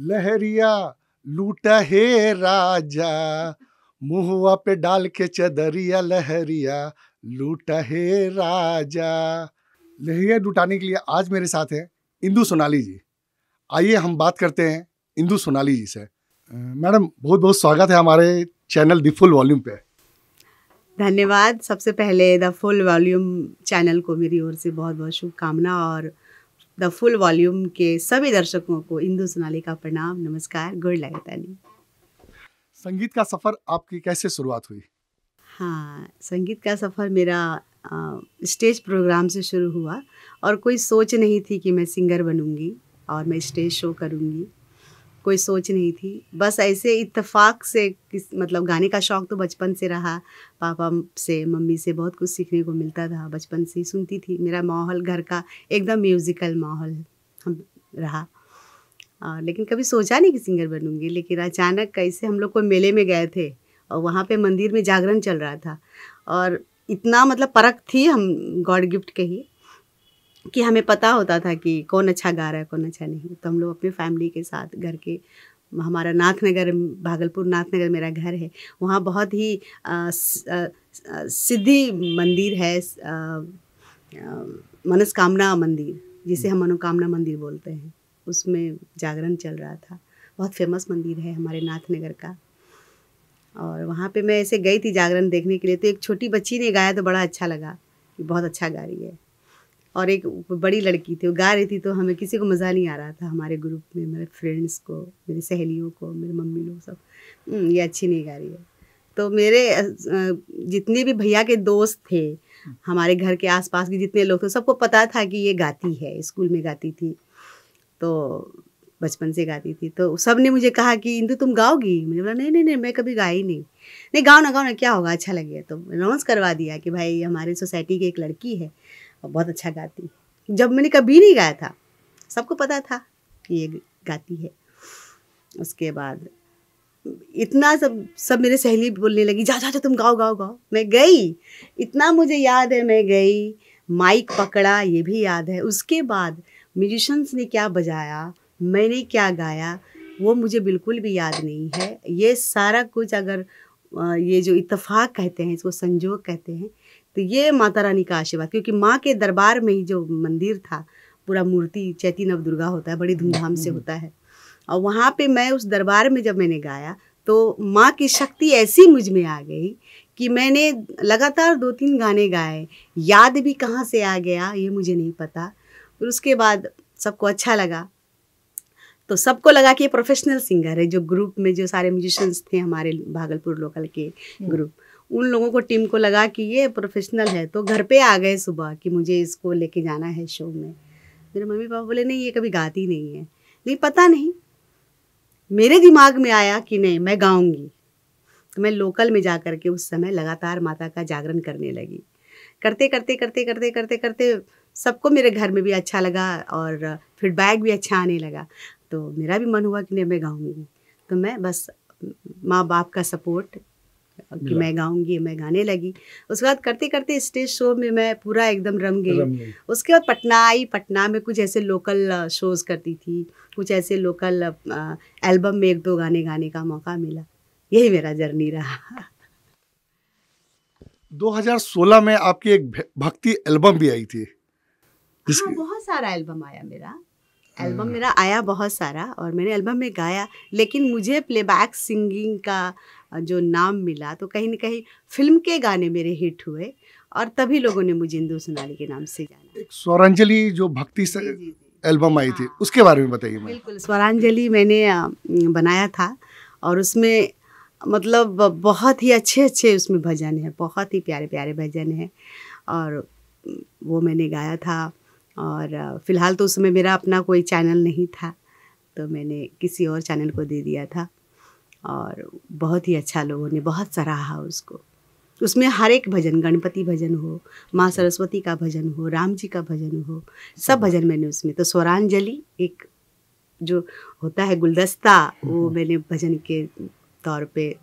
लहरिया लूटा है राजा, मुहुआ पे डाल के चदरिया, लहरिया लूटा है राजा। लहरिया लुटाने के लिए आज मेरे साथ हैं इंदु सोनाली जी। आइए हम बात करते हैं इंदु सोनाली जी से। मैडम, बहुत बहुत स्वागत है हमारे चैनल द फुल वॉल्यूम पे। धन्यवाद। सबसे पहले द फुल वॉल्यूम चैनल को मेरी ओर से बहुत बहुत शुभकामना, और द फुल वॉल्यूम के सभी दर्शकों को इंदु सोनाली का प्रणाम, नमस्कार, गुड लगतानी। संगीत का सफ़र आपकी कैसे शुरुआत हुई? हाँ, संगीत का सफ़र मेरा स्टेज प्रोग्राम से शुरू हुआ, और कोई सोच नहीं थी कि मैं सिंगर बनूंगी और मैं स्टेज शो करूंगी। कोई सोच नहीं थी, बस ऐसे इत्तेफाक से मतलब गाने का शौक़ तो बचपन से रहा। पापा से, मम्मी से बहुत कुछ सीखने को मिलता था, बचपन से ही सुनती थी। मेरा माहौल घर का एकदम म्यूज़िकल माहौल हम रहा, और लेकिन कभी सोचा नहीं कि सिंगर बनूंगी। लेकिन अचानक कैसे हम लोग कोई मेले में गए थे, और वहाँ पे मंदिर में जागरण चल रहा था, और इतना मतलब परख थी हम गॉड गिफ्ट के ही, कि हमें पता होता था कि कौन अच्छा गा रहा है, कौन अच्छा नहीं। तो हम लोग अपने फैमिली के साथ घर के, हमारा नाथनगर, भागलपुर नाथनगर मेरा घर है, वहाँ बहुत ही सिद्धि मंदिर है, मनस्कामना मंदिर, जिसे हम मनोकामना मंदिर बोलते हैं, उसमें जागरण चल रहा था। बहुत फेमस मंदिर है हमारे नाथनगर का, और वहाँ पे मैं ऐसे गई थी जागरण देखने के लिए। तो एक छोटी बच्ची ने गाया तो बड़ा अच्छा लगा कि बहुत अच्छा गा रही है, और एक बड़ी लड़की थी, वो गा रही थी, तो हमें किसी को मज़ा नहीं आ रहा था, हमारे ग्रुप में, मेरे फ्रेंड्स को, मेरी सहेलियों को, मेरी मम्मी लोग सब, ये अच्छी नहीं गा रही है। तो मेरे जितने भी भैया के दोस्त थे, हमारे घर के आसपास के जितने लोग थे, सबको पता था कि ये गाती है, स्कूल में गाती थी, तो बचपन से गाती थी। तो सब ने मुझे कहा कि इंदु तुम गाओगी? मैंने बोला नहीं नहीं नहीं, मैं कभी गाई नहीं। नहीं, गाओ ना, क्या होगा, अच्छा लगेगा। तो अनाउंस करवा दिया कि भाई हमारे सोसाइटी की एक लड़की है और बहुत अच्छा गाती है। जब मैंने कभी नहीं गाया था, सबको पता था कि ये गाती है। उसके बाद इतना सब मेरे सहेली बोलने लगी, जा जा जा तुम गाओ गाओ गाओ। मैं गई, इतना मुझे याद है, मैं गई, माइक पकड़ा, ये भी याद है। उसके बाद म्यूजिशंस ने क्या बजाया, मैंने क्या गाया, वो मुझे बिल्कुल भी याद नहीं है। ये सारा कुछ अगर ये जो इत्तेफाक कहते हैं, इसको संजोग कहते हैं, तो ये माता रानी का आशीर्वाद। क्योंकि माँ के दरबार में ही जो मंदिर था, पूरा मूर्ति चैती नव दुर्गा होता है, बड़ी धूमधाम से होता है, और वहाँ पे मैं उस दरबार में जब मैंने गाया तो माँ की शक्ति ऐसी मुझ में आ गई कि मैंने लगातार 2-3 गाने गाए। याद भी कहाँ से आ गया ये मुझे नहीं पता। फिर उसके बाद सबको अच्छा लगा, तो सबको लगा कि ये प्रोफेशनल सिंगर है। जो ग्रुप में जो सारे म्यूजिशियंस थे हमारे भागलपुर लोकल के ग्रुप, उन लोगों को, टीम को लगा कि ये प्रोफेशनल है। तो घर पे आ गए सुबह कि मुझे इसको लेके जाना है शो में। मेरे मम्मी पापा बोले नहीं, ये कभी गाती नहीं है। नहीं, पता नहीं, मेरे दिमाग में आया कि नहीं मैं गाऊंगी। तो मैं लोकल में जा कर के उस समय लगातार माता का जागरण करने लगी। करते करते करते करते करते करते सबको मेरे घर में भी अच्छा लगा, और फीडबैक भी अच्छा आने लगा। तो मेरा भी मन हुआ कि नहीं मैं गाऊंगी। तो मैं बस माँ बाप का सपोर्ट कि मैं गाऊंगी, मैं गाने लगी। उसके बाद करते करते स्टेज शो में मैं पूरा एकदम रम गई। उसके बाद पटना आई, पटना में कुछ ऐसे लोकल शोज़ करती थी, कुछ ऐसे लोकल एल्बम में 1-2 गाने गाने का मौका मिला। यही मेरा जर्नी रहा। 2016 में आपकी एक भक्ति एल्बम भी आई थी। हाँ, बहुत सारा एल्बम आया मेरा आया बहुत सारा, और मैंने एल्बम में गाया। लेकिन मुझे प्लेबैक सिंगिंग का जो नाम मिला, तो कहीं न कहीं फिल्म के गाने मेरे हिट हुए, और तभी लोगों ने मुझे इंदु सोनाली के नाम से जाना। एक स्वरांजलि जो भक्ति से एल्बम आई थी, उसके बारे में बताइए। बिल्कुल, स्वरांजलि मैंने बनाया था, और उसमें मतलब बहुत ही अच्छे अच्छे उसमें भजन हैं, बहुत ही प्यारे प्यारे भजन हैं, और वो मैंने गाया था। और फ़िलहाल तो उसमें मेरा अपना कोई चैनल नहीं था, तो मैंने किसी और चैनल को दे दिया था, और बहुत ही अच्छा लोगों ने बहुत सराहा उसको। उसमें हर एक भजन, गणपति भजन हो, माँ सरस्वती का भजन हो, राम जी का भजन हो, सब भजन मैंने उसमें। तो स्वरांजलि एक जो होता है गुलदस्ता, वो मैंने भजन के तौर पे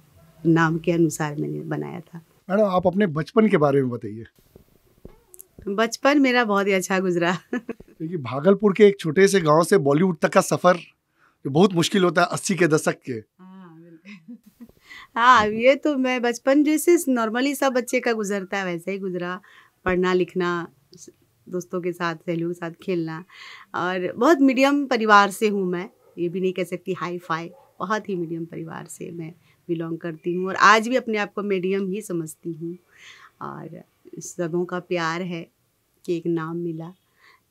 नाम के अनुसार मैंने बनाया था। मैडम, आप अपने बचपन के बारे में बताइए। बचपन मेरा बहुत ही अच्छा गुजरा। क्योंकि भागलपुर के एक छोटे से गांव से बॉलीवुड तक का सफ़र जो बहुत मुश्किल होता है 80 के दशक के। हाँ बिल्कुल। हाँ, ये तो मैं बचपन जैसे नॉर्मली सब बच्चे का गुजरता है वैसे ही गुजरा। पढ़ना लिखना, दोस्तों के साथ, सहेलियों के साथ खेलना, और बहुत मीडियम परिवार से हूँ मैं। ये भी नहीं कह सकती हाई फाई, बहुत ही मीडियम परिवार से मैं बिलोंग करती हूँ, और आज भी अपने आप को मीडियम ही समझती हूँ। और सबों का प्यार है कि एक नाम मिला,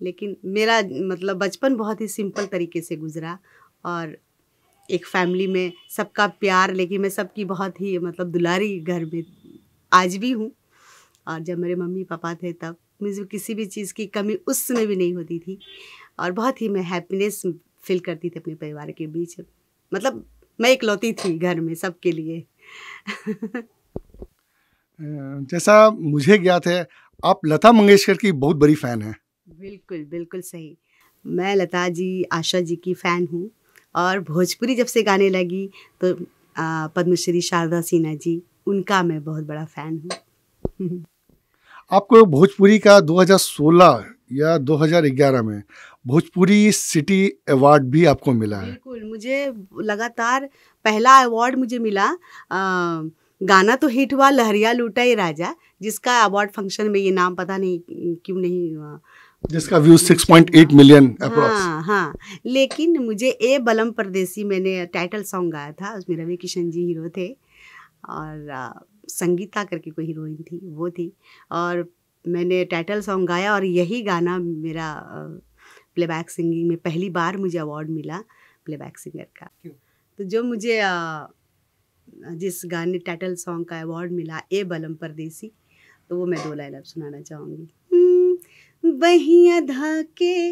लेकिन मेरा मतलब बचपन बहुत ही सिंपल तरीके से गुजरा, और एक फैमिली में सबका प्यार, लेकिन मैं सबकी बहुत ही मतलब दुलारी घर में आज भी हूँ। और जब मेरे मम्मी पापा थे तब मुझे किसी भी चीज़ की कमी उस समय भी नहीं होती थी, और बहुत ही मैं हैप्पीनेस फील करती थी अपने परिवार के बीच। मतलब मैं इकलौती थी घर में सबके लिए। जैसा मुझे ज्ञात है आप लता मंगेशकर की बहुत बड़ी फ़ैन हैं। बिल्कुल, बिल्कुल सही। मैं लता जी, आशा जी की फ़ैन हूँ, और भोजपुरी जब से गाने लगी तो पद्मश्री शारदा सिन्हा जी, उनका मैं बहुत बड़ा फ़ैन हूँ। आपको भोजपुरी का 2016 या 2011 में भोजपुरी सिटी अवार्ड भी आपको मिला है। बिल्कुल, मुझे लगातार पहला अवार्ड मुझे मिला। गाना तो हिट हुआ लहरिया लूटा ये राजा, जिसका अवार्ड फंक्शन में ये नाम पता नहीं क्यों नहीं जिसका व्यू 6.8 मिलियन अप्रॉक्स। हाँ हाँ, लेकिन मुझे ए बलम परदेसी मैंने टाइटल सॉन्ग गाया था, उसमें रवि किशन जी हीरो थे, और संगीता करके कोई हीरोइन थी, वो थी, और मैंने टाइटल सॉन्ग गाया, और यही गाना मेरा प्लेबैक सिंगिंग में पहली बार मुझे अवार्ड मिला प्लेबैक सिंगर का। तो जो मुझे जिस गाने टाइटल सॉन्ग का अवार्ड मिला ए बलम परदेसी, तो वो मैं 2 लाइन अब सुनाना चाहूँगी। बहिया धाके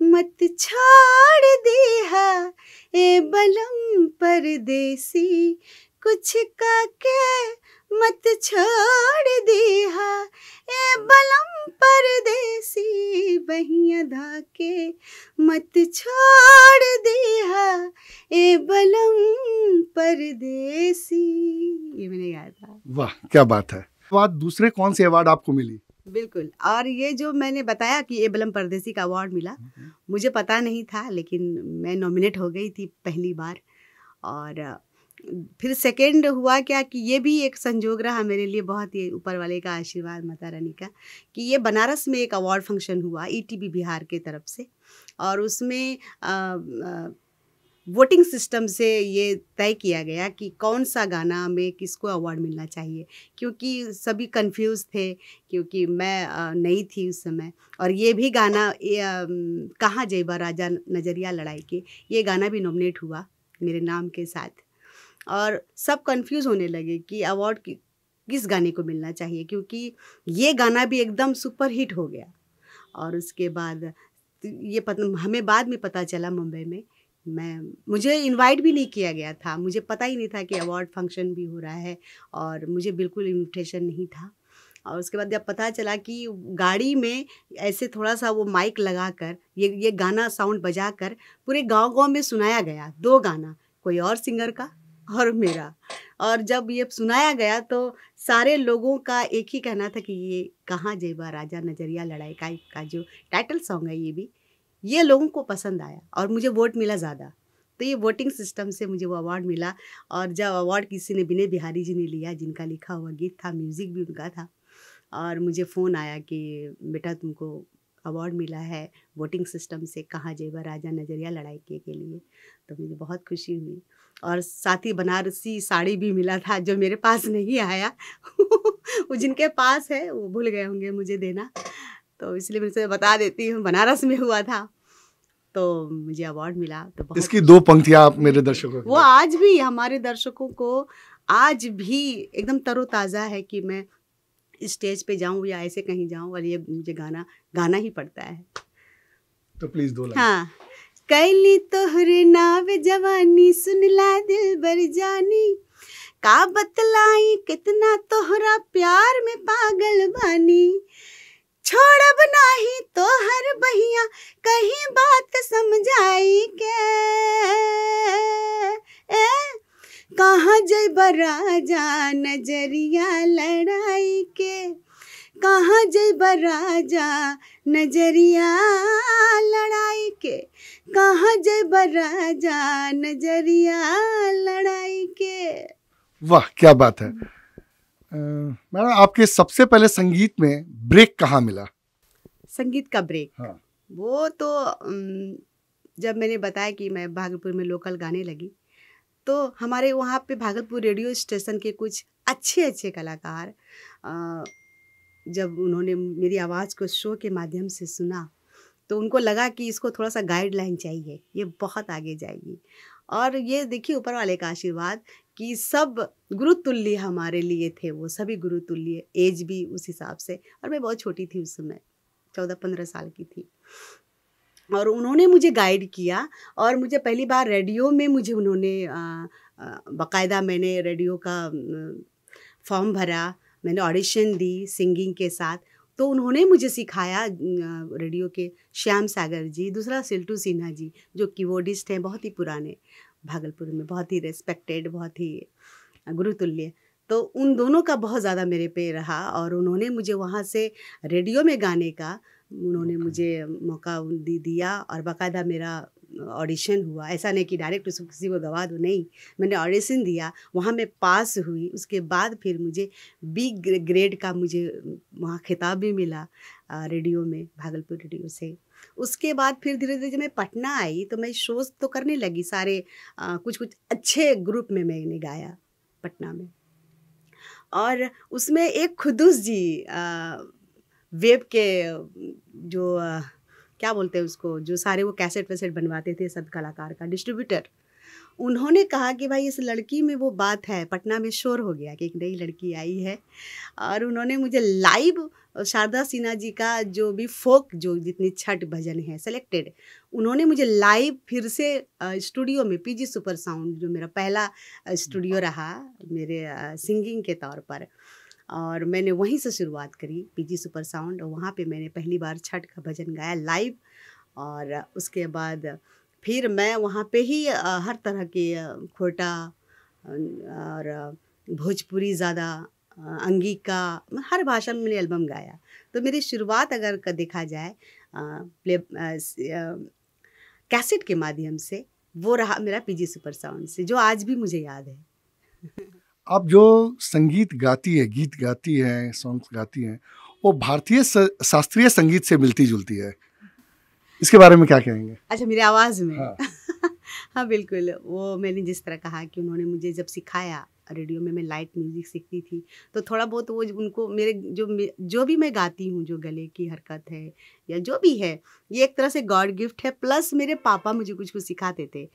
मत छोड़ दिहा ए बलम परदेसी, कुछ काके मत छोड़ दिहा ए बलम परदेसी, बहिया धाके मत छोड़ दिहा ए बलम परदेसी। ये मैंने गाया था। वाह क्या बात है। बात दूसरे कौन से अवार्ड आपको मिली? बिल्कुल, और ये जो मैंने बताया कि ए बलम परदेसी का अवार्ड मिला, मुझे पता नहीं था, लेकिन मैं नॉमिनेट हो गई थी पहली बार। और फिर सेकंड हुआ क्या कि ये भी एक संजोग रहा मेरे लिए, बहुत ही ऊपर वाले का आशीर्वाद, माता रानी का, कि ये बनारस में एक अवार्ड फंक्शन हुआ ईटीवी बिहार के तरफ से, और उसमें वोटिंग सिस्टम से ये तय किया गया कि कौन सा गाना में किसको अवार्ड मिलना चाहिए, क्योंकि सभी कंफ्यूज थे, क्योंकि मैं नई थी उस समय, और ये भी गाना कहाँ जइबा राजा नजरिया लड़ाई के, ये गाना भी नॉमिनेट हुआ मेरे नाम के साथ, और सब कंफ्यूज होने लगे कि अवार्ड किस गाने को मिलना चाहिए, क्योंकि ये गाना भी एकदम सुपर हिट हो गया। और उसके बाद ये हमें बाद में पता चला मुंबई में, मुझे इनवाइट भी नहीं किया गया था, मुझे पता ही नहीं था कि अवार्ड फंक्शन भी हो रहा है, और मुझे बिल्कुल इन्विटेशन नहीं था। और उसके बाद जब पता चला कि गाड़ी में ऐसे थोड़ा सा वो माइक लगा कर ये गाना साउंड बजा कर पूरे गांव-गांव में सुनाया गया, 2 गाना, कोई और सिंगर का और मेरा। और जब ये सुनाया गया तो सारे लोगों का एक ही कहना था कि ये कहाँ जइबा राजा नजरिया लड़ाई का जो टाइटल सॉन्ग है, ये लोगों को पसंद आया, और मुझे वोट मिला ज़्यादा। तो ये वोटिंग सिस्टम से मुझे वो अवार्ड मिला। और जब अवार्ड किसी ने, विनय बिहारी जी ने लिया, जिनका लिखा हुआ गीत था, म्यूज़िक भी उनका था, और मुझे फ़ोन आया कि बेटा तुमको अवार्ड मिला है वोटिंग सिस्टम से, कहाँ जइबा राजा नजरिया लड़ाई के लिए। तो मुझे बहुत खुशी हुई, और साथ ही बनारसी साड़ी भी मिला था, जो मेरे पास नहीं आया वो जिनके पास है वो भूल गए होंगे मुझे देना, तो इसलिए मैं से बता देती हूँ, बनारस में हुआ था, तो मुझे अवार्ड मिला। तो बहुत इसकी 2 पंक्तियां आप मेरे दर्शकों को। वो आज भी हमारे दर्शकों को आज भी एकदम तरोताज़ा है कि मैं स्टेज पे जाऊं या ऐसे कहीं जाऊं, और ये मुझे गाना ही पड़ता है। तो प्लीज 2 लाइन। हाँ, कैली तोहरे नाव जवानी, सुनला दिल बर जानी, का बतलाई कितना तोहरा प्यार में पागल बानी, छोड़ब नाही तोहर बहिया कहीं बात समझाई के, कहाँ जइबा राजा नजरिया लड़ाई के, कहाँ जइब राजा नजरिया लड़ाई के, कहाँ जइब राजा नजरिया लड़ाई के। वाह क्या बात है। मैडम आपके सबसे पहले संगीत में ब्रेक कहाँ मिला? संगीत का ब्रेक? हाँ। वो तो जब मैंने बताया कि मैं भागलपुर में लोकल गाने लगी, तो हमारे वहाँ पे भागलपुर रेडियो स्टेशन के कुछ अच्छे अच्छे कलाकार जब उन्होंने मेरी आवाज़ को शो के माध्यम से सुना, तो उनको लगा कि इसको थोड़ा सा गाइडलाइन चाहिए, ये बहुत आगे जाएगी। और ये देखिए ऊपर वाले का आशीर्वाद कि सब गुरुतुल्य हमारे लिए थे, वो सभी गुरुतुल्य, एज भी उस हिसाब से। और मैं बहुत छोटी थी उस समय, 14-15 साल की थी, और उन्होंने मुझे गाइड किया। और मुझे पहली बार रेडियो में मुझे उन्होंने बाकायदा मैंने रेडियो का फॉर्म भरा, मैंने ऑडिशन दी सिंगिंग के साथ। तो उन्होंने मुझे सिखाया, रेडियो के श्याम सागर जी, दूसरा सिल्टू सिन्हा जी जो कीबोर्डिस्ट हैं, बहुत ही पुराने, भागलपुर में बहुत ही रेस्पेक्टेड, बहुत ही गुरुतुल्य। तो उन दोनों का बहुत ज़्यादा मेरे पे रहा, और उन्होंने मुझे वहाँ से रेडियो में गाने का उन्होंने मुझे मौका दिया। और बाकायदा मेरा ऑडिशन हुआ, ऐसा नहीं कि डायरेक्ट उसको किसी को गवा दो, नहीं, मैंने ऑडिशन दिया, वहाँ मैं पास हुई। उसके बाद फिर मुझे बी ग्रेड का मुझे वहाँ खिताब भी मिला रेडियो में, भागलपुर रेडियो से। उसके बाद फिर धीरे धीरे जब मैं पटना आई तो मैं शोज़ तो करने लगी सारे, कुछ कुछ अच्छे ग्रुप में मैंने गाया पटना में। और उसमें एक खुदूस जी वेब के जो क्या बोलते हैं उसको, जो सारे वो कैसेट वैसेट बनवाते थे सब कलाकार का डिस्ट्रीब्यूटर, उन्होंने कहा कि भाई इस लड़की में वो बात है। पटना में शोर हो गया कि एक नई लड़की आई है, और उन्होंने मुझे लाइव शारदा सिन्हा जी का जो भी फोक, जो जितनी छठ भजन है सेलेक्टेड, उन्होंने मुझे लाइव फिर से स्टूडियो में, पीजी सुपर साउंड जो मेरा पहला स्टूडियो रहा मेरे सिंगिंग के तौर पर, और मैंने वहीं से शुरुआत करी पीजी सुपर साउंड। और वहाँ पे मैंने पहली बार छठ का भजन गाया लाइव। और उसके बाद फिर मैं वहाँ पे ही हर तरह के खोटा और भोजपुरी ज़्यादा, अंगिका, हर भाषा में मैंने एल्बम गाया। तो मेरी शुरुआत अगर देखा जाए प्ले कैसेट के माध्यम से, वो रहा मेरा पीजी सुपर साउंड से, जो आज भी मुझे याद है। आप जो संगीत गाती है, गीत गाती हैं, सॉन्ग्स गाती हैं, वो भारतीय शास्त्रीय संगीत से मिलती जुलती है, इसके बारे में क्या कहेंगे? अच्छा, मेरी आवाज़ में? हाँ। हाँ बिल्कुल, वो मैंने जिस तरह कहा कि उन्होंने मुझे जब सिखाया, रेडियो में मैं लाइट म्यूज़िक सीखती थी, तो थोड़ा बहुत वो उनको मेरे जो भी मैं गाती हूँ, जो गले की हरकत है या जो भी है, ये एक तरह से गॉड गिफ्ट है। प्लस मेरे पापा मुझे कुछ कुछ सिखाते थे,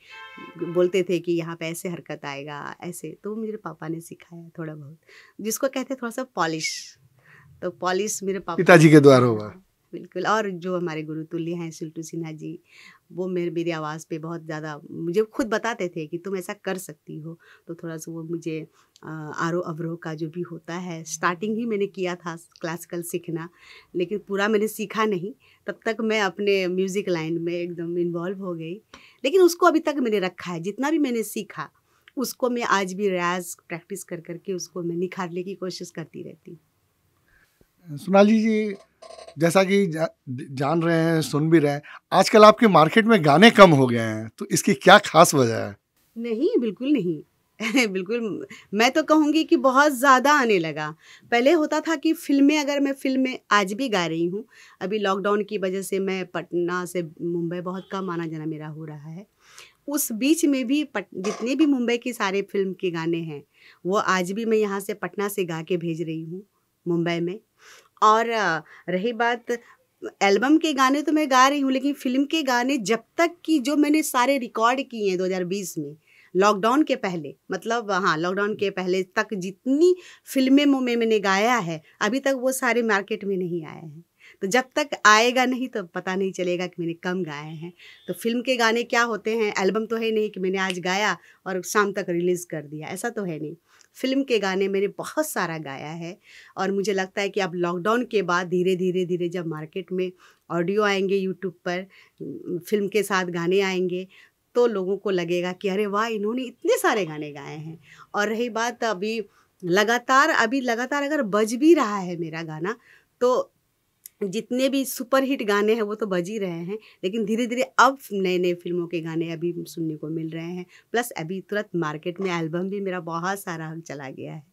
बोलते थे कि यहाँ पे ऐसे हरकत आएगा, ऐसे, तो मेरे पापा ने सिखाया थोड़ा बहुत, जिसको कहते हैं थोड़ा सा पॉलिश। तो पॉलिश मेरे पापा, पिताजी के द्वारा हुआ। बिल्कुल। और जो हमारे गुरुतुल्य हैं सिल्टू सिन्हा जी, वो मेरी आवाज़ पे बहुत ज़्यादा मुझे खुद बताते थे कि तुम ऐसा कर सकती हो। तो थोड़ा सा वो मुझे आरोह अवरोह का जो भी होता है, स्टार्टिंग ही मैंने किया था क्लासिकल सीखना, लेकिन पूरा मैंने सीखा नहीं। तब तक मैं अपने म्यूज़िक लाइन में एकदम इन्वॉल्व हो गई, लेकिन उसको अभी तक मैंने रखा है। जितना भी मैंने सीखा उसको मैं आज भी रियाज़ प्रैक्टिस कर करके उसको मैं निखारने की कोशिश करती रहती हूँ। सोनाली जी, जैसा कि जान रहे हैं, सुन भी रहे हैं, आजकल आपके मार्केट में गाने कम हो गए हैं, तो इसकी क्या खास वजह है? नहीं, बिल्कुल नहीं। बिल्कुल, मैं तो कहूँगी कि बहुत ज़्यादा आने लगा। पहले होता था कि फ़िल्में, अगर मैं फ़िल्में आज भी गा रही हूँ, अभी लॉकडाउन की वजह से मैं पटना से मुंबई बहुत कम आना जाना मेरा हो रहा है। उस बीच में भी जितने भी मुंबई के सारे फ़िल्म के गाने हैं, वो आज भी मैं यहाँ से पटना से गा के भेज रही हूँ मुंबई में। और रही बात एल्बम के गाने, तो मैं गा रही हूँ, लेकिन फ़िल्म के गाने जब तक कि जो मैंने सारे रिकॉर्ड किए हैं 2020 में, लॉकडाउन के पहले, मतलब हाँ, लॉकडाउन के पहले तक जितनी फ़िल्में में मैंने गाया है, अभी तक वो सारे मार्केट में नहीं आए हैं। तो जब तक आएगा नहीं तो पता नहीं चलेगा कि मैंने कम गाए हैं। तो फ़िल्म के गाने क्या होते हैं, एल्बम तो है नहीं कि मैंने आज गाया और शाम तक रिलीज़ कर दिया, ऐसा तो है नहीं। फ़िल्म के गाने मैंने बहुत सारा गाया है, और मुझे लगता है कि अब लॉकडाउन के बाद धीरे धीरे जब मार्केट में ऑडियो आएंगे, यूट्यूब पर फ़िल्म के साथ गाने आएंगे, तो लोगों को लगेगा कि अरे वाह, इन्होंने इतने सारे गाने गाए हैं। और रही बात अभी लगातार अगर बज भी रहा है मेरा गाना, तो जितने भी सुपरहिट गाने हैं वो तो बज ही रहे हैं, लेकिन धीरे धीरे अब नए नए फिल्मों के गाने अभी सुनने को मिल रहे हैं। प्लस अभी तुरंत मार्केट में एल्बम भी मेरा बहुत सारा चला गया है,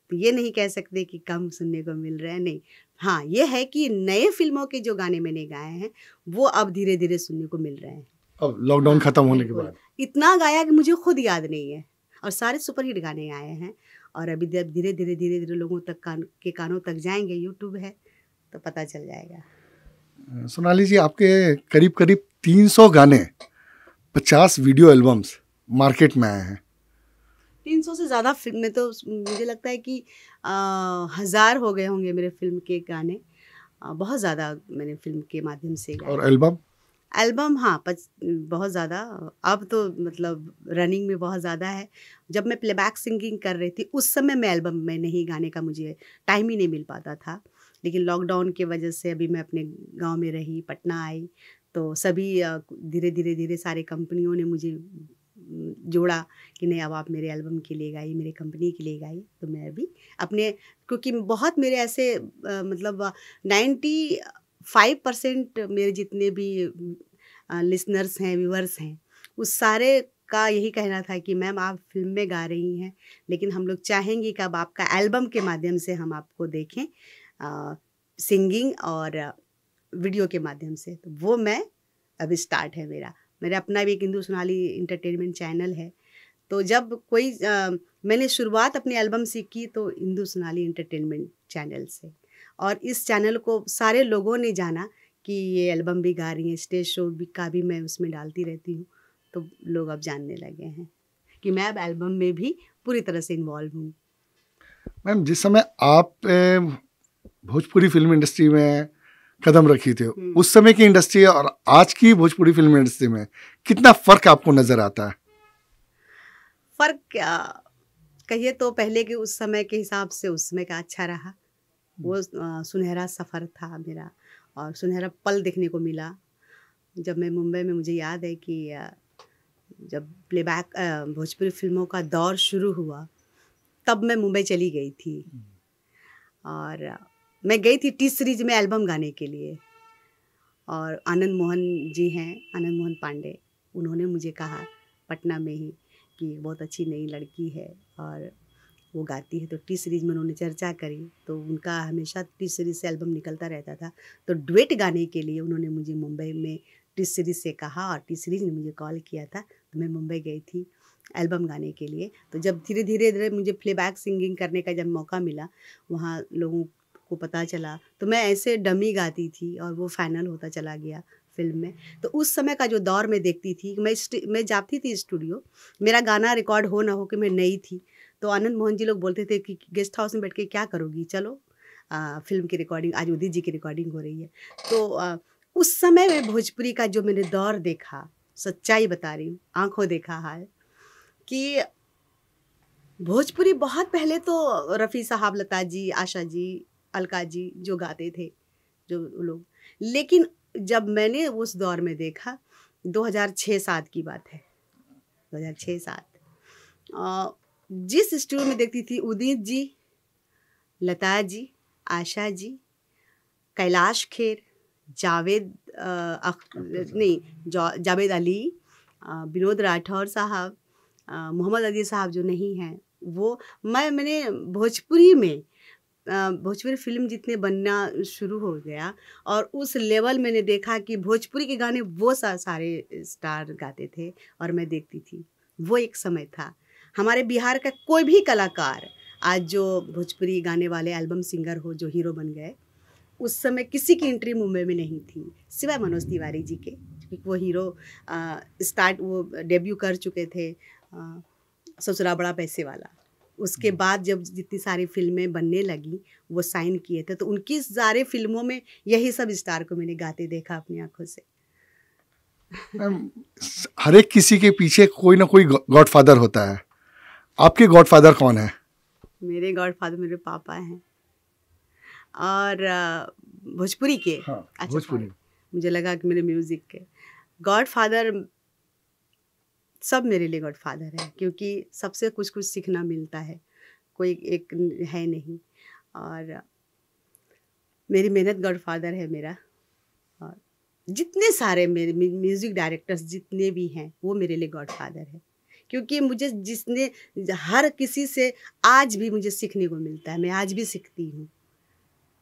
तो ये नहीं कह सकते कि कम सुनने को मिल रहे हैं, नहीं। हाँ, ये है कि नए फिल्मों के जो गाने मैंने गाए हैं वो अब धीरे धीरे सुनने को मिल रहे हैं। अब लॉकडाउन हाँ, खत्म होने के बिल्कुल। बाद इतना गाया कि मुझे खुद याद नहीं है, और सारे सुपरहिट गाने आए हैं। और अभी जब धीरे धीरे लोगों तक कानों तक जाएंगे, यूट्यूब है तो पता चल जाएगा। सोनाली जी, आपके करीब करीब 300 गाने, 50 वीडियो एल्बम्स मार्केट में आए हैं। 300 से ज़्यादा फिल्में तो मुझे लगता है कि 1000 हो गए होंगे मेरे फिल्म के गाने। बहुत ज़्यादा मैंने फिल्म के माध्यम से गाए। और एल्बम? एल्बम हाँ, बहुत ज़्यादा। अब तो मतलब रनिंग में बहुत ज़्यादा है। जब मैं प्लेबैक सिंगिंग कर रही थी उस समय मैं एल्बम में नहीं गाने का मुझे टाइम ही नहीं मिल पाता था, लेकिन लॉकडाउन की वजह से अभी मैं अपने गांव में रही, पटना आई, तो सभी धीरे धीरे सारे कंपनियों ने मुझे जोड़ा कि नहीं, अब आप मेरे एल्बम के लिए गाइए, मेरे कंपनी के लिए गाइए। तो मैं अभी अपने, क्योंकि बहुत मेरे ऐसे मतलब 95% मेरे जितने भी लिसनर्स हैं, व्यूअर्स हैं, उस सारे का यही कहना था कि मैम आप फिल्म में गा रही हैं, लेकिन हम लोग चाहेंगे कि अब आपका एल्बम के माध्यम से हम आपको देखें, सिंगिंग और वीडियो के माध्यम से। तो वो मैं अभी स्टार्ट है मेरा अपना भी एक इंदु सोनाली इंटरटेनमेंट चैनल है। तो जब कोई मैंने शुरुआत अपने एल्बम से की तो इंदु सोनाली इंटरटेनमेंट चैनल से, और इस चैनल को सारे लोगों ने जाना कि ये एल्बम भी गा रही हैं, स्टेज शो भी का भी मैं उसमें डालती रहती हूँ, तो लोग अब जानने लगे हैं कि मैं अब एल्बम में भी पूरी तरह से इन्वॉल्व हूँ। मैम, जिस समय आप भोजपुरी फिल्म इंडस्ट्री में कदम रखी थे, उस समय की इंडस्ट्री और आज की भोजपुरी फिल्म इंडस्ट्री में कितना फर्क आपको नजर आता है? फर्क क्या कहिए, तो पहले के उस समय के हिसाब से उस समय का अच्छा रहा। वो सुनहरा सफ़र था मेरा, और सुनहरा पल देखने को मिला जब मैं मुंबई में। मुझे याद है कि जब प्लेबैक भोजपुरी फिल्मों का दौर शुरू हुआ तब मैं मुंबई चली गई थी, और मैं गई थी टी सीरीज में एल्बम गाने के लिए। और आनंद मोहन जी हैं, आनंद मोहन पांडे, उन्होंने मुझे कहा पटना में ही कि बहुत अच्छी नई लड़की है और वो गाती है। तो टी सीरीज में उन्होंने चर्चा करी, तो उनका हमेशा टी सीरीज से एल्बम निकलता रहता था। तो डुएट गाने के लिए उन्होंने मुझे मुंबई में टी सीरीज से कहा, और टी सीरीज ने मुझे कॉल किया था, तो मैं मुंबई गई थी एल्बम गाने के लिए। तो जब धीरे धीरे मुझे प्लेबैक सिंगिंग करने का जब मौका मिला, वहाँ लोगों को पता चला, तो मैं ऐसे डमी गाती थी और वो फाइनल होता चला गया फिल्म में। तो उस समय का जो दौर मैं देखती थी, मैं जाती थी स्टूडियो, मेरा गाना रिकॉर्ड हो ना हो कि मैं नई थी, तो आनंद मोहन जी लोग बोलते थे कि गेस्ट हाउस में बैठ के क्या करोगी, चलो फिल्म की रिकॉर्डिंग, आज उदित जी की रिकॉर्डिंग हो रही है। तो उस समय में भोजपुरी का जो मैंने दौर देखा, सच्चाई बता रही हूँ, आंखों देखा हाल, कि भोजपुरी बहुत पहले तो रफ़ी साहब, लता जी, आशा जी, अलका जी जो गाते थे, जो लोग, लेकिन जब मैंने उस दौर में देखा, 2006-07 की बात है, 2006-07, जिस स्टूडियो में देखती थी उदित जी, लता जी, आशा जी, कैलाश खेर, जावेद जावेद अली, विनोद राठौर साहब, मोहम्मद अली साहब जो नहीं हैं, वो मैंने भोजपुरी में भोजपुरी फिल्म जितने बनना शुरू हो गया, और उस लेवल मैंने देखा कि भोजपुरी के गाने वो सारे स्टार गाते थे और मैं देखती थी। वो एक समय था। हमारे बिहार का कोई भी कलाकार आज जो भोजपुरी गाने वाले एल्बम सिंगर हो, जो हीरो बन गए, उस समय किसी की एंट्री मुंबई में नहीं थी सिवाय मनोज तिवारी जी के, क्योंकि वो हीरो वो डेब्यू कर चुके थे ससुरा बड़ा पैसे वाला। उसके बाद जब जितनी सारी फिल्में बनने लगी, वो साइन किए थे, तो उनकी सारे फिल्मों में यही सब स्टार को मैंने गाते देखा अपनी आंखों से। हर एक किसी के पीछे कोई ना कोई गॉडफादर होता है। आपके गॉडफादर कौन है? मेरे गॉडफादर मेरे पापा हैं। और भोजपुरी के, हाँ, अच्छा भोजपुरी। मुझे लगा कि मेरे म्यूज़िक के गॉडफादर, सब मेरे लिए गॉडफादर है, क्योंकि सबसे कुछ कुछ सीखना मिलता है, कोई एक है नहीं। और मेरी मेहनत गॉडफादर है मेरा। और जितने सारे मेरे म्यूज़िक डायरेक्टर्स जितने भी हैं वो मेरे लिए गॉडफादर है, क्योंकि मुझे जिसने हर किसी से आज भी मुझे सीखने को मिलता है, मैं आज भी सीखती हूँ,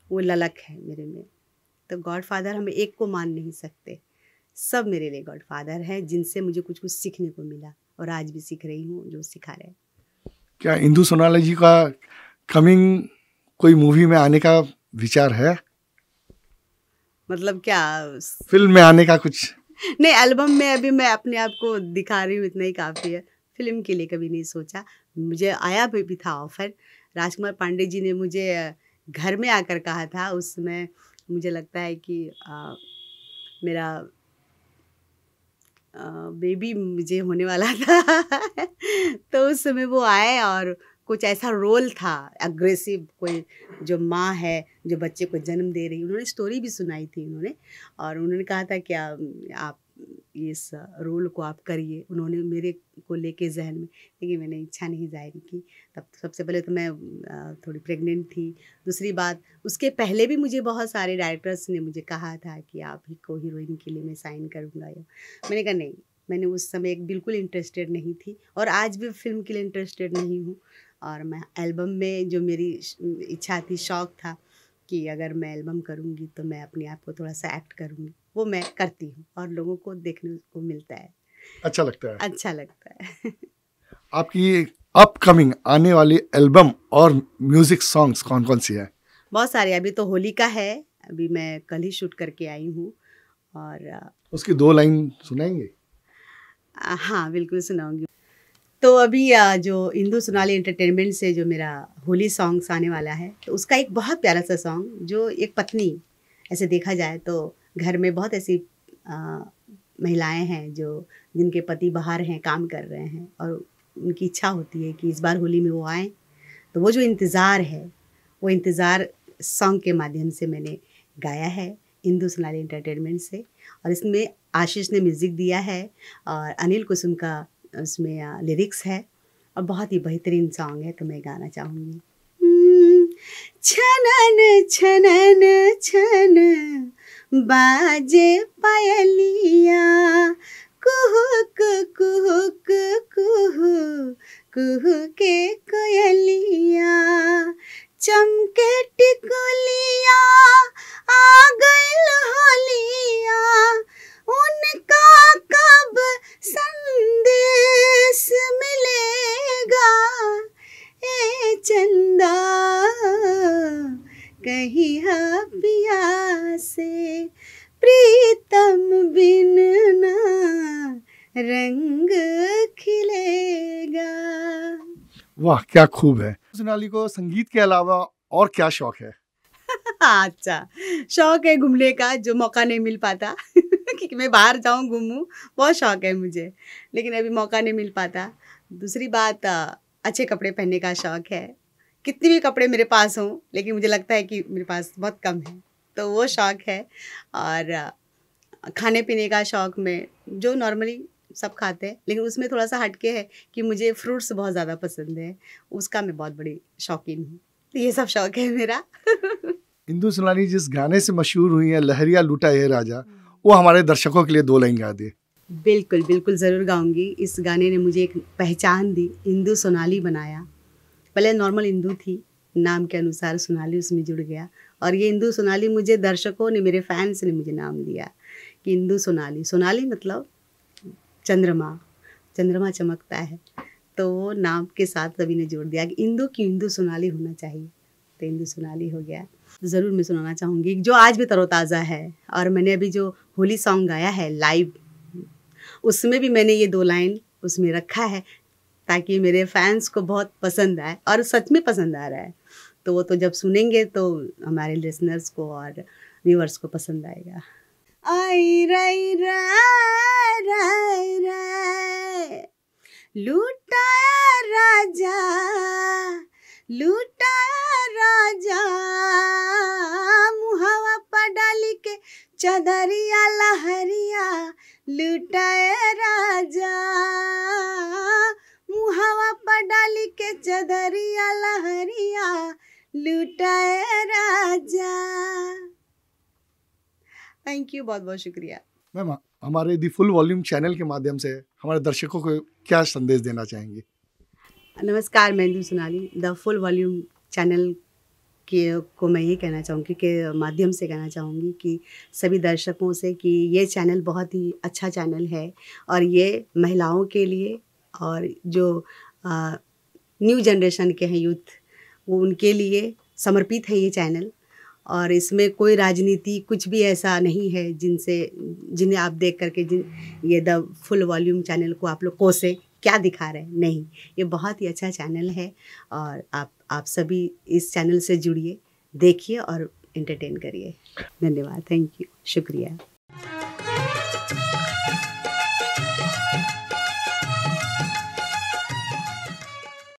वो ललक है मेरे में। तो गॉडफादर हम एक को मान नहीं सकते, सब मेरे लिए गॉडफादर हैं जिनसे मुझे कुछ कुछ सीखने को मिला और आज भी सीख रही हूँ जो सिखा रहे हैं। क्या इंदु सोनाली जी का कमिंग कोई मूवी में आने का विचार है? मतलब क्या? फिल्म में आने का कुछ? नहीं, एल्बम में अभी मैं अपने आप को दिखा रही हूँ, इतना ही काफ़ी है। फिल्म के लिए कभी नहीं सोचा। मुझे आया भी था ऑफर, राजकुमार पांडे जी ने मुझे घर में आकर कहा था। उस समय मुझे लगता है कि मेरा बेबी मुझे होने वाला था तो उस समय वो आए और कुछ ऐसा रोल था अग्रेसिव, कोई जो माँ है जो बच्चे को जन्म दे रही, उन्होंने स्टोरी भी सुनाई थी उन्होंने, और उन्होंने कहा था कि आप इस रोल को आप करिए। उन्होंने मेरे को लेके जहन में, लेकिन मैंने इच्छा नहीं जाहिर की। तब सबसे पहले तो मैं थोड़ी प्रेग्नेंट थी। दूसरी बात, उसके पहले भी मुझे बहुत सारे डायरेक्टर्स ने मुझे कहा था कि आप ही को हीरोइन के लिए मैं साइन करूँगा। मैंने कहा नहीं, मैंने उस समय बिल्कुल इंटरेस्टेड नहीं थी और आज भी फिल्म के लिए इंटरेस्टेड नहीं हूँ। और मैं एल्बम में जो मेरी इच्छा थी, शौक़ था कि अगर मैं एल्बम करूँगी तो मैं अपने आप को थोड़ा सा एक्ट करूँगी, वो मैं करती हूँ और लोगों को देखने को मिलता है, अच्छा लगता है। अच्छा लगता है आपकी अपकमिंग आने वाली एल्बम और म्यूजिक सॉन्ग्स कौन कौन सी है? बहुत सारे। अभी तो होली का है, अभी मैं कल ही शूट करके आई हूँ। और उसकी 2 लाइन सुनाएंगे? हाँ बिल्कुल सुनाऊंगी। तो अभी जो इंदु सोनाली एंटरटेनमेंट से जो मेरा होली सॉन्ग्स आने वाला है, तो उसका एक बहुत प्यारा सा सॉन्ग, जो एक पत्नी, ऐसे देखा जाए तो घर में बहुत ऐसी महिलाएं हैं जो जिनके पति बाहर हैं, काम कर रहे हैं, और उनकी इच्छा होती है कि इस बार होली में वो आएँ। तो वो जो इंतज़ार है, वो इंतज़ार सॉन्ग के माध्यम से मैंने गाया है इंदु सोनाली एंटरटेनमेंट से। और इसमें आशीष ने म्यूज़िक दिया है और अनिल कुसुम का उसमें लिरिक्स है, और बहुत ही बेहतरीन सॉन्ग है, तो मैं गाना चाहूँगी। छनन छनन छन बाजे पायलिया, कुहुक कुहुक कुहू कुहू के कोयलिया, चमके टिकुलिया, आ गइल होलिया, उनका कब संदेश मिलेगा, ए चंदा कहीं हा पिया से, प्रीतम बिन ना रंग खिलेगा। वाह, क्या खूब है। सोनाली को संगीत के अलावा और क्या शौक है? अच्छा, शौक है घूमने का, जो मौका नहीं मिल पाता कि मैं बाहर जाऊं घूमूं, बहुत शौक है मुझे, लेकिन अभी मौका नहीं मिल पाता। दूसरी बात, अच्छे कपड़े पहनने का शौक है। कितने भी कपड़े मेरे पास हों, लेकिन मुझे लगता है कि मेरे पास बहुत कम है, तो वो शौक है। और खाने पीने का शौक में, जो नॉर्मली सब खाते हैं, लेकिन उसमें थोड़ा सा हटके है कि मुझे फ्रूट्स बहुत ज़्यादा पसंद है, उसका मैं बहुत बड़ी शौकीन हूँ। तो ये सब शौक है मेरा इंदु सोनाली जिस गाने से मशहूर हुई है, लहरिया लूटा ये राजा, वो हमारे दर्शकों के लिए 2 लाइन गा दे। बिल्कुल बिल्कुल, ज़रूर गाऊंगी। इस गाने ने मुझे एक पहचान दी, इंदु सोनाली बनाया। पहले नॉर्मल इंदु थी, नाम के अनुसार सोनाली उसमें जुड़ गया, और ये इंदु सोनाली मुझे दर्शकों ने, मेरे फैंस ने मुझे नाम दिया कि इंदु सोनाली। सोनाली मतलब चंद्रमा, चंद्रमा चमकता है, तो वो नाम के साथ सभी ने जोड़ दिया कि इंदु की इंदु सोनाली होना चाहिए, तो इंदु सोनाली हो गया। ज़रूर मैं सुनाना चाहूँगी, जो आज भी तरोताज़ा है। और मैंने अभी जो होली सॉन्ग गाया है लाइव, उसमें भी मैंने ये 2 लाइन उसमें रखा है, ताकि मेरे फैंस को बहुत पसंद आए, और सच में पसंद आ रहा है। तो वो तो जब सुनेंगे तो हमारे लिसनर्स को और व्यूअर्स को पसंद आएगा। आई राई राय राय राय, लूटाया राजा, लूटाया राजा, मुहावा पर डाली के चदरिया लहरिया, लूटाया राजा, मुहावा पर डाली के चदरिया लहरिया, लूटा है राजा। थैंक यू, बहुत बहुत शुक्रिया। मैम, हमारे दी फुल वॉल्यूम चैनल के माध्यम से हमारे दर्शकों को क्या संदेश देना चाहेंगी? नमस्कार, मैं Indu Sonali. The full volume channel को मैं ये कहना चाहूँगी कि माध्यम से कहना चाहूँगी कि सभी दर्शकों से कि ये चैनल बहुत ही अच्छा चैनल है और ये महिलाओं के लिए और जो न्यू जनरेशन के हैं यूथ, वो उनके लिए समर्पित है ये चैनल। और इसमें कोई राजनीति कुछ भी ऐसा नहीं है जिन्हें आप देख करके ये द फुल वॉल्यूम चैनल को आप लोग कोसे क्या दिखा रहे हैं, नहीं, ये बहुत ही अच्छा चैनल है और आप सभी इस चैनल से जुड़िए, देखिए और एंटरटेन करिए। धन्यवाद, थैंक यू, शुक्रिया।